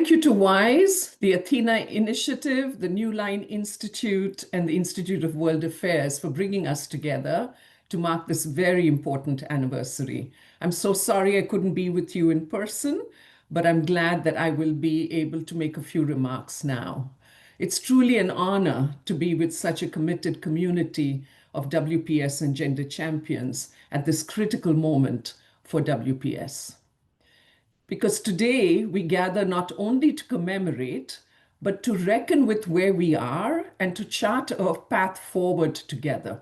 Thank you to WISE, the Athena Initiative, the New Line Institute, and the Institute of World Affairs for bringing us together to mark this very important anniversary. I'm so sorry I couldn't be with you in person, but I'm glad that I will be able to make a few remarks now. It's truly an honor to be with such a committed community of WPS and gender champions at this critical moment for WPS. Because today we gather not only to commemorate, but to reckon with where we are and to chart a path forward together.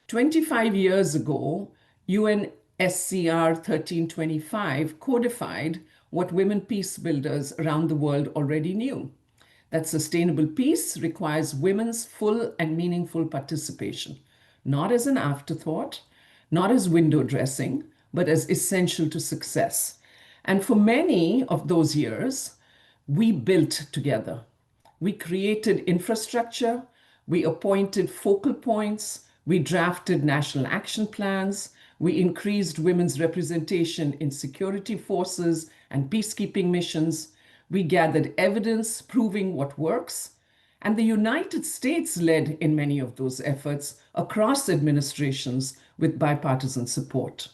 25 years ago, UNSCR 1325 codified what women peace builders around the world already knew: that sustainable peace requires women's full and meaningful participation, not as an afterthought, not as window dressing, but as essential to success. And for many of those years, we built together. We created infrastructure, we appointed focal points, we drafted national action plans, we increased women's representation in security forces and peacekeeping missions, we gathered evidence proving what works, and the United States led in many of those efforts across administrations with bipartisan support.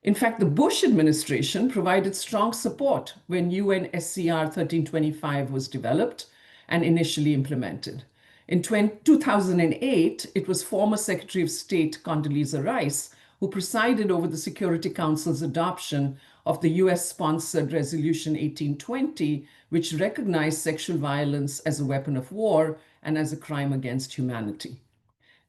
In fact, the Bush administration provided strong support when UNSCR 1325 was developed and initially implemented. In 2008, it was former Secretary of State Condoleezza Rice who presided over the Security Council's adoption of the US-sponsored Resolution 1820, which recognized sexual violence as a weapon of war and as a crime against humanity.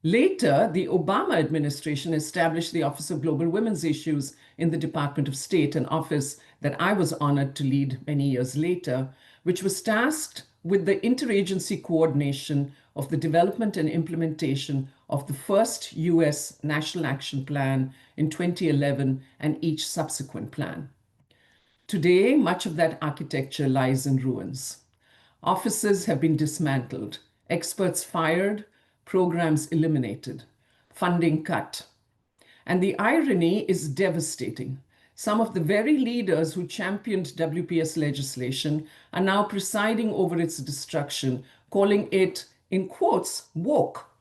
Later, the Obama administration established the Office of Global Women's Issues in the Department of State, an office that I was honored to lead many years later, which was tasked with the interagency coordination of the development and implementation of the first US National Action Plan in 2011 and each subsequent plan. Today, much of that architecture lies in ruins. Offices have been dismantled, experts fired, programs eliminated, funding cut. And the irony is devastating. Some of the very leaders who championed WPS legislation are now presiding over its destruction, calling it, in quotes, woke,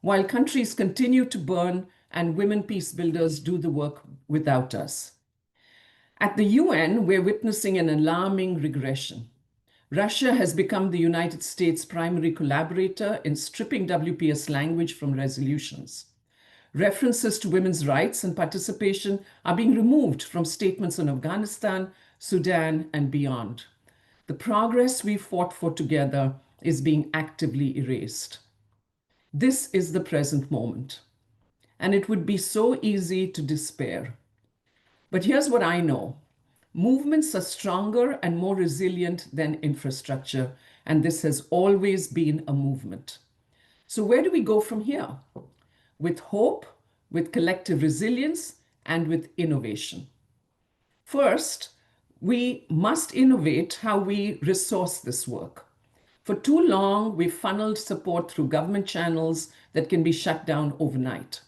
while countries continue to burn and women peace builders do the work without us. At the UN, we're witnessing an alarming regression. Russia has become the United States' primary collaborator in stripping WPS language from resolutions. References to women's rights and participation are being removed from statements on Afghanistan, Sudan, and beyond. The progress we fought for together is being actively erased. This is the present moment, and it would be so easy to despair. But here's what I know. Movements are stronger and more resilient than infrastructure, and this has always been a movement. So where do we go from here? With hope, with collective resilience, and with innovation. First, we must innovate how we resource this work. For too long, we've funneled support through government channels that can be shut down overnight.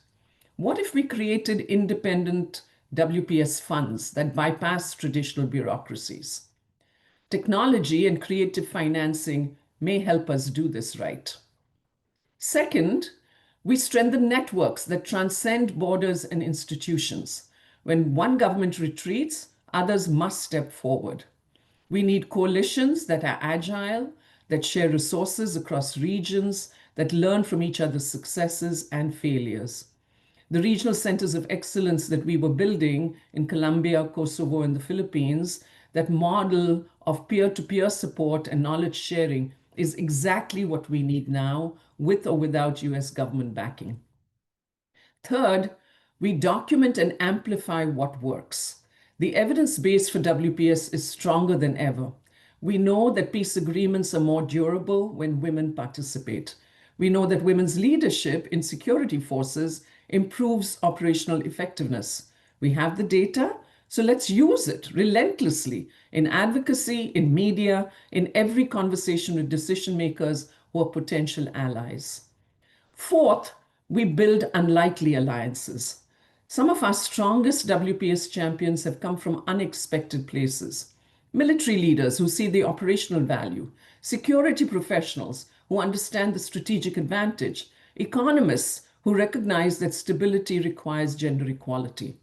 What if we created independent WPS funds that bypass traditional bureaucracies? Technology and creative financing may help us do this right. Second, we strengthen networks that transcend borders and institutions. When one government retreats, others must step forward. We need coalitions that are agile, that share resources across regions, that learn from each other's successes and failures. The regional centers of excellence that we were building in Colombia, Kosovo, and the Philippines, that model of peer-to-peer support and knowledge sharing, is exactly what we need now, with or without US government backing. Third, we document and amplify what works. The evidence base for WPS is stronger than ever. We know that peace agreements are more durable when women participate. We know that women's leadership in security forces improves operational effectiveness. We have the data, so let's use it relentlessly in advocacy, in media, in every conversation with decision makers who are potential allies. Fourth, we build unlikely alliances. Some of our strongest WPS champions have come from unexpected places. military leaders who see the operational value, security professionals who understand the strategic advantage, economists who recognize that stability requires gender equality.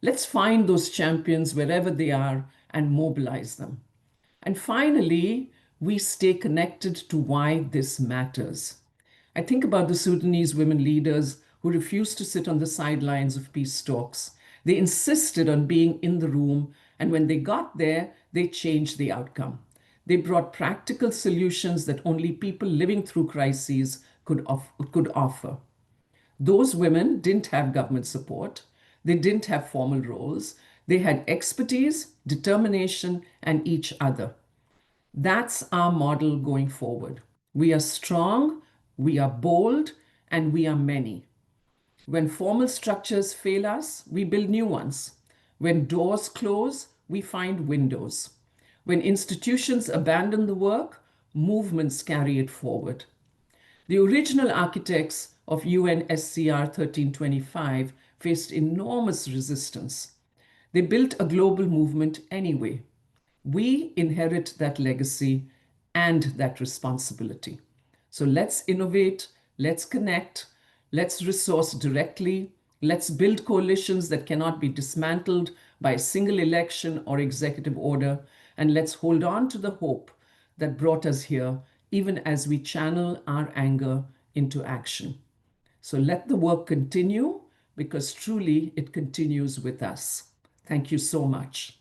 Let's find those champions wherever they are and mobilize them. And finally, we stay connected to why this matters. I think about the Sudanese women leaders who refused to sit on the sidelines of peace talks. They insisted on being in the room, and when they got there, they changed the outcome. They brought practical solutions that only people living through crises could offer. Those women didn't have government support. They didn't have formal roles. They had expertise, determination, and each other. That's our model going forward. We are strong, we are bold, and we are many. When formal structures fail us, we build new ones. When doors close, we find windows. When institutions abandon the work, movements carry it forward. The original architects of UNSCR 1325 faced enormous resistance. They built a global movement anyway. We inherit that legacy and that responsibility. So let's innovate, let's connect, let's resource directly, let's build coalitions that cannot be dismantled by a single election or executive order, and let's hold on to the hope that brought us here, even as we channel our anger into action. So let the work continue, because truly it continues with us. Thank you so much.